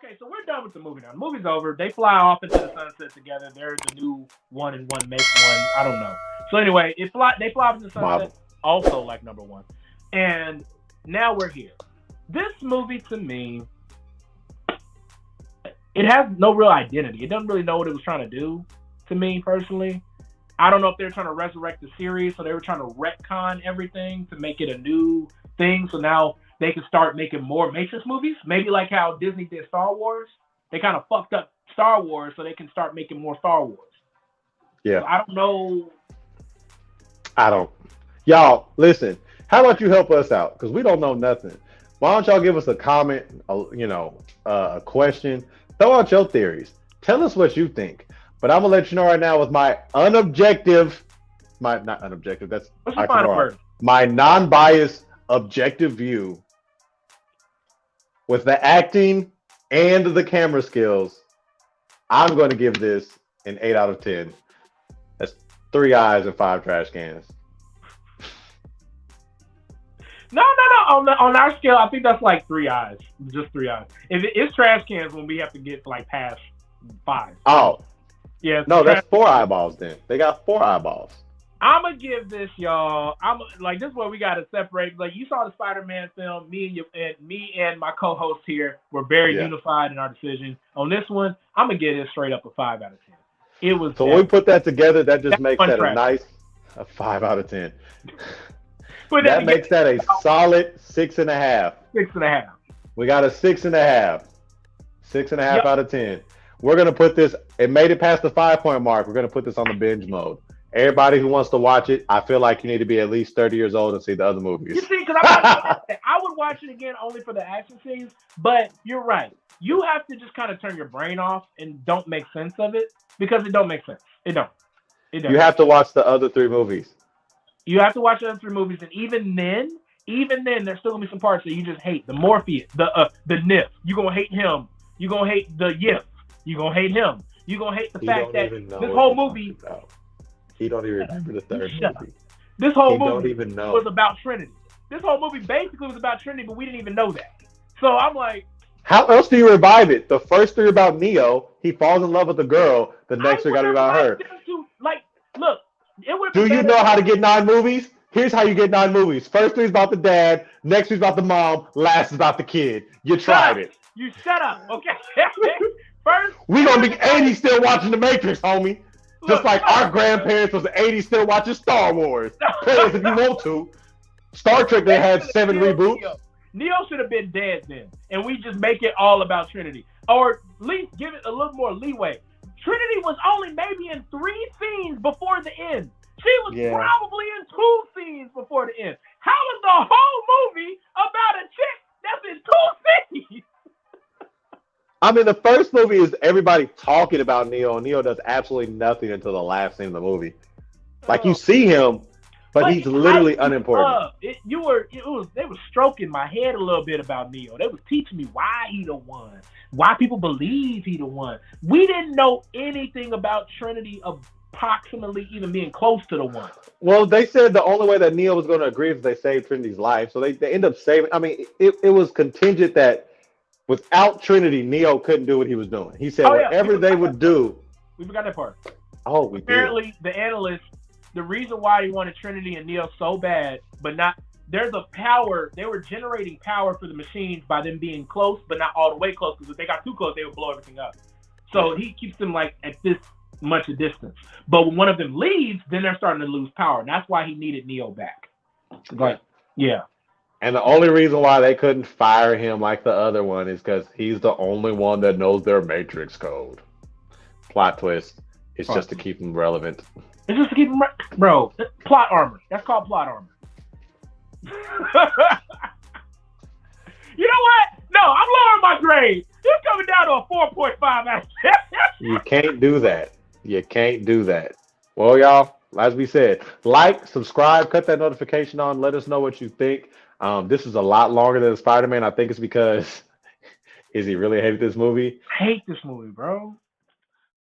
okay, so we're done with the movie now. The movie's over. They fly off into the sunset together. There's a new one and one makes one. I don't know. So anyway, they fly off into the Mamba. sunset. Also like number one. And now we're here. This movie to me, it has no real identity. It doesn't really know what it was trying to do to me personally. I don't know if they're trying to resurrect the series, so they were trying to retcon everything to make it a new thing. So now they can start making more Matrix movies. Maybe like how Disney did Star Wars. They kind of fucked up Star Wars, so they can start making more Star Wars. Yeah. So I don't know. Y'all, listen. How about you help us out? Because we don't know nothing. Why don't y'all give us a comment, a question? Throw out your theories. Tell us what you think. But I'm going to let you know right now with my not unobjective, that's What's your final word? My non-biased, objective view with the acting and the camera skills, I'm going to give this an 8 out of 10. That's 3 eyes and 5 trash cans. No. On our scale, I think that's like 3 eyes. Just 3 eyes. If it's trash cans when we have to get like past 5. Oh. Yeah. No, that's 4 eyeballs then. They got 4 eyeballs. I'm going to give this, y'all. This is where we got to separate. Like, you saw the Spider-Man film. Me and my co-host here were very unified in our decision. On this one, I'm going to give it straight up a 5 out of 10. It was. So when we put that together, that just makes that a 5 out of 10. That makes that a solid 6.5. 6.5. We got a 6.5. 6.5 out of 10. We're going to put this, it made it past the 5-point mark. We're going to put this on the binge mode. Everybody who wants to watch it, I feel like you need to be at least 30 years old and see the other movies. You see, because I would watch it again only for the action scenes, but you're right. You have to just kind of turn your brain off and don't make sense of it because it don't make sense. It don't. You have to watch the other 3 movies. You have to watch the other 3 movies, and even then, there's still gonna be some parts that you just hate. The Morpheus, the Nif. You're gonna hate him. You're gonna hate the Yif. You're gonna hate him. You're gonna hate the fact that this whole movie. He don't even remember the 3rd movie. This whole movie don't even know. was about Trinity. This whole movie basically was about Trinity, but we didn't even know that. So I'm like, how else do you revive it? The first 3 about Neo. He falls in love with the girl. The next 3 got to be about her. Look. Do you know how to get 9 movies? Here's how you get 9 movies. First 3 is about the dad. Next 3 is about the mom. Last is about the kid. You tried it. You shut up, okay? First, we gonna be 80 still watching The Matrix, homie. Just like our grandparents was 80 still watching Star Wars. If you want to. Star Trek, they had 7 reboots. Neo should have been dead then, and we just make it all about Trinity, or at least give it a little more leeway. Trinity was only maybe in 3 scenes before the end. She was probably in 2 scenes before the end. How is the whole movie about a chick that's in 2 scenes? I mean, the first movie is everybody talking about Neo, and Neo does absolutely nothing until the last scene of the movie. Like, you see him, but he's literally unimportant. They were stroking my head a little bit about Neo. They was teaching me why he the one, why people believe he the one. We didn't know anything about Trinity approximately even being close to the one. Well, they said the only way that Neo was going to agree is if they saved Trinity's life. So they end up saving. I mean, it was contingent that without Trinity, Neo couldn't do what he was doing. He said whatever they would do. We forgot that part. Oh, we apparently did. The analyst, the reason why he wanted Trinity and Neo so bad, but not there's a power. They were generating power for the machines by them being close, but not all the way close. Because if they got too close, they would blow everything up. So he keeps them like at this much a distance. But when one of them leaves, then they're starting to lose power. And that's why he needed Neo back. Like, yeah. And the only reason why they couldn't fire him like the other one is because he's the only one that knows their Matrix code. Plot twist. It's just to keep him relevant. It's just to keep him, bro. Plot armor. That's called plot armor. You know what? No, I'm lowering my grade. It's coming down to a 4.5 out of 10. You can't do that. You can't do that. Well, y'all, as we said, like, subscribe, cut that notification on. Let us know what you think. This is a lot longer than Spider-Man. I think it's because Izzy really hated this movie. I hate this movie, bro.